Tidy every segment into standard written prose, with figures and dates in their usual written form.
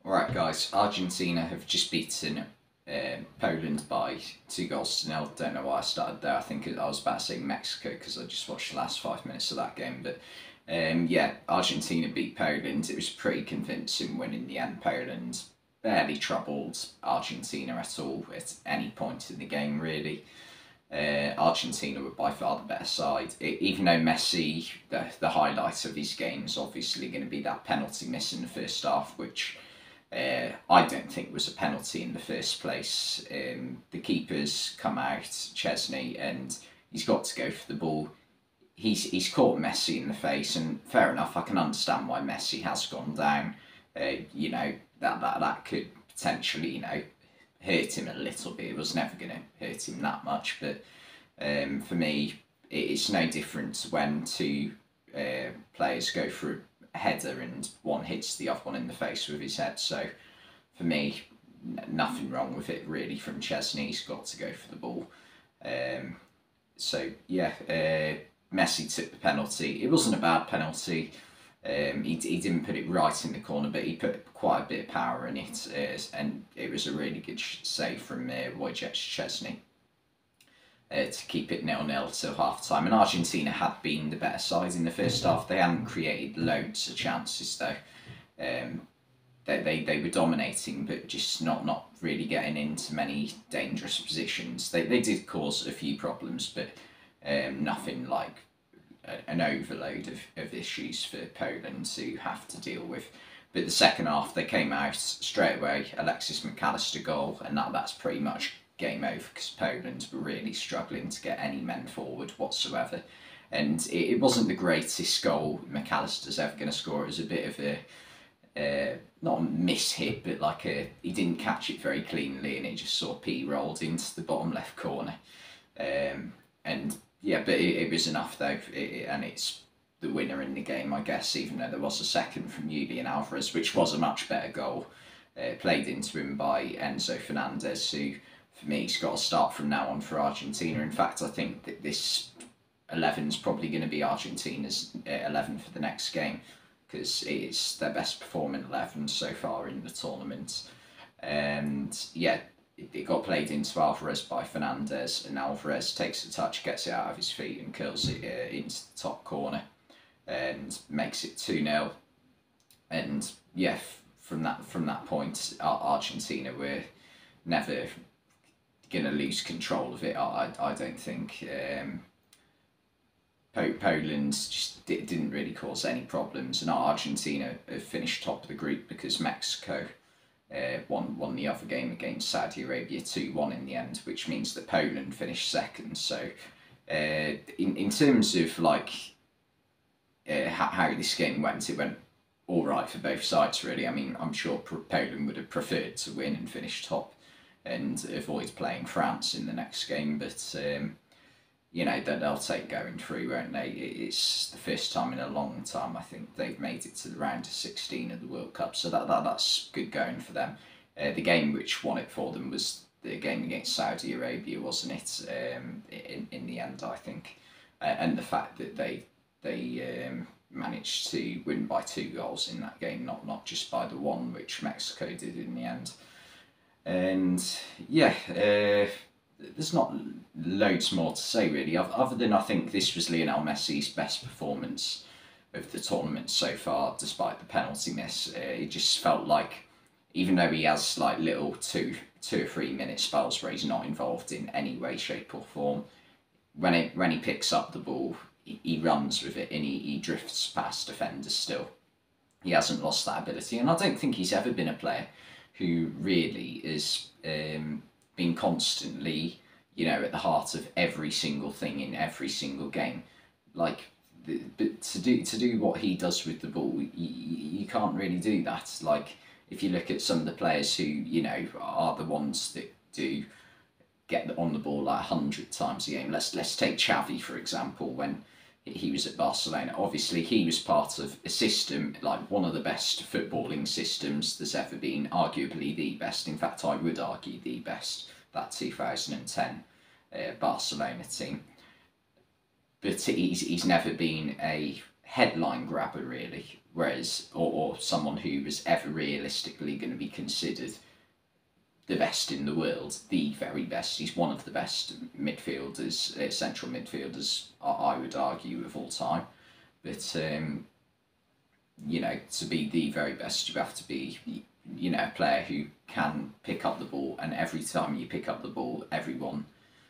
Alright guys, Argentina have just beaten Poland by 2 goals to 0. Don't know why I started there. I think I was about to say Mexico because I just watched the last 5 minutes of that game. But yeah, Argentina beat Poland. It was a pretty convincing win in the end. Poland barely troubled Argentina at all at any point in the game really. Argentina were by far the better side. Even though Messi, the highlight of his game is obviously going to be that penalty miss in the first half, which I don't think was a penalty in the first place. The keeper's come out, Chesney, and he's got to go for the ball. He's caught Messi in the face, and fair enough, I can understand why Messi has gone down. You know, that could potentially, hurt him a little bit. It was never going to hurt him that much, but for me, it's no different when two players go for a header and one hits the other one in the face with his head. So for me, nothing wrong with it really from Chesney. He's got to go for the ball. So yeah, Messi took the penalty. It wasn't a bad penalty. He didn't put it right in the corner, but he put quite a bit of power in it, and it was a really good save from Wojciech Szczesny to keep it 0-0 till half time. And Argentina had been the better side in the first half. They hadn't created loads of chances though. They were dominating, but just not really getting into many dangerous positions. They did cause a few problems, but nothing like an overload of issues for Poland to have to deal with. But the second half, they came out straight away, Alexis McAllister goal, and that's pretty much game over because Poland were really struggling to get any men forward whatsoever. And it wasn't the greatest goal McAllister's ever going to score. It was a bit of a, not a miss-hit, but like he didn't catch it very cleanly and it just sort of p-rolled into the bottom left corner. And yeah, but it was enough though, and it's the winner in the game, I guess, even though there was a second from Julian Alvarez, which was a much better goal, played into him by Enzo Fernandez, who, for me, has got to start from now on for Argentina. In fact, I think that this 11 is probably going to be Argentina's 11 for the next game, because it's their best performing 11 so far in the tournament. And yeah, it got played into Alvarez by Fernandez, and Alvarez takes a touch, gets it out of his feet and curls it into the top corner and makes it 2-0. And yeah, from that point, Argentina were never going to lose control of it, I don't think. Poland just didn't really cause any problems, and Argentina finished top of the group because Mexico won the other game against Saudi Arabia 2-1 in the end, which means that Poland finished second. So in terms of like how this game went, it went all right for both sides really. I mean, I'm sure Poland would have preferred to win and finish top and avoid playing France in the next game, but you know, they'll take going through, won't they? It's the first time in a long time I think they've made it to the round of 16 of the World Cup, so that's good going for them. The game which won it for them was the game against Saudi Arabia, wasn't it? In the end, I think, and the fact that they managed to win by 2 goals in that game, not just by the one which Mexico did in the end. And yeah, there's not loads more to say really, other than I think this was Lionel Messi's best performance of the tournament so far, despite the penalty miss. It just felt like, even though he has like little 2 or 3 minute spells where he's not involved in any way, shape or form, when he picks up the ball, he runs with it and he drifts past defenders still. He hasn't lost that ability, and I don't think he's ever been a player who really is been constantly, at the heart of every single thing in every single game. Like, but to do what he does with the ball, you can't really do that. Like, if you look at some of the players who, are the ones that do get on the ball like 100 times a game. Let's take Xavi, for example, when he was at Barcelona. Obviously, he was part of a system, like one of the best footballing systems there's ever been, arguably the best. In fact, I would argue the best, that 2010 Barcelona team. But he's never been a headline grabber, really. whereas or someone who was ever realistically going to be considered the best in the world, the very best. He's one of the best midfielders, central midfielders, I would argue, of all time. But you know, to be the very best, you have to be, you know, a player who can pick up the ball, and every time you pick up the ball, everyone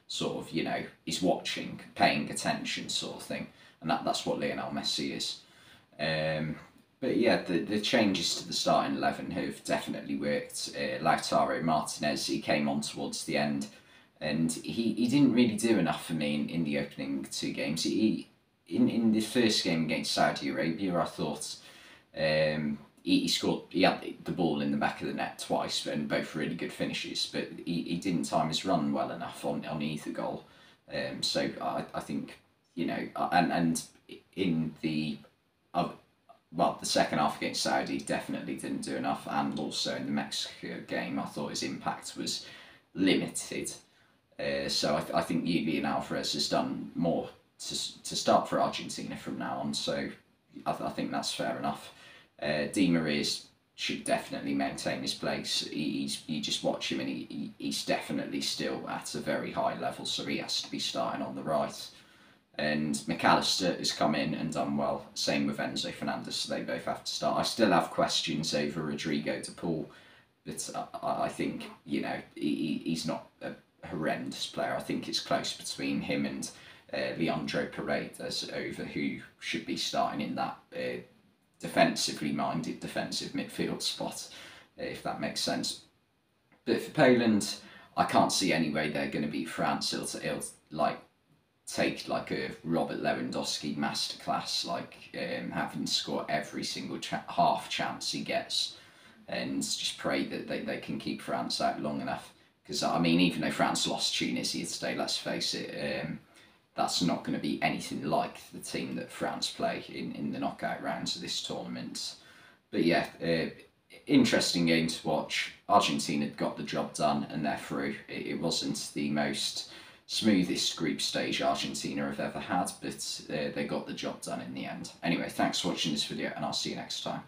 sort of, you know, is watching, paying attention, sort of thing, and that's what Lionel Messi is. But yeah, the changes to the starting 11 have definitely worked. Lautaro Martinez, he came on towards the end, and he didn't really do enough for me in the opening two games. In the first game against Saudi Arabia, I thought he scored. He had the ball in the back of the net twice, and both really good finishes. But he didn't time his run well enough on either goal. So I think, you know, and in the well, the second half against Saudi definitely didn't do enough, and also in the Mexico game, I thought his impact was limited. So I think Julian Alvarez has done more to start for Argentina from now on, so I think that's fair enough. Di Maria should definitely maintain his place. You just watch him, and he's definitely still at a very high level, so he has to be starting on the right. And McAllister has come in and done well. Same with Enzo Fernandez, so they both have to start. I still have questions over Rodrigo de Paul, but I think, you know, he's not a horrendous player. I think it's close between him and Leandro Paredes over who should be starting in that defensively minded defensive midfield spot, if that makes sense. But for Poland, I can't see any way they're going to beat France. It'll like take like a Robert Lewandowski masterclass, like having to score every single half chance he gets, and just pray that they can keep France out long enough. Because I mean, even though France lost Tunisia today, let's face it, that's not going to be anything like the team that France play in the knockout rounds of this tournament. But yeah, interesting game to watch. Argentina got the job done and they're through. It wasn't the most smoothest group stage Argentina have ever had, but they got the job done in the end. Anyway, thanks for watching this video, and I'll see you next time.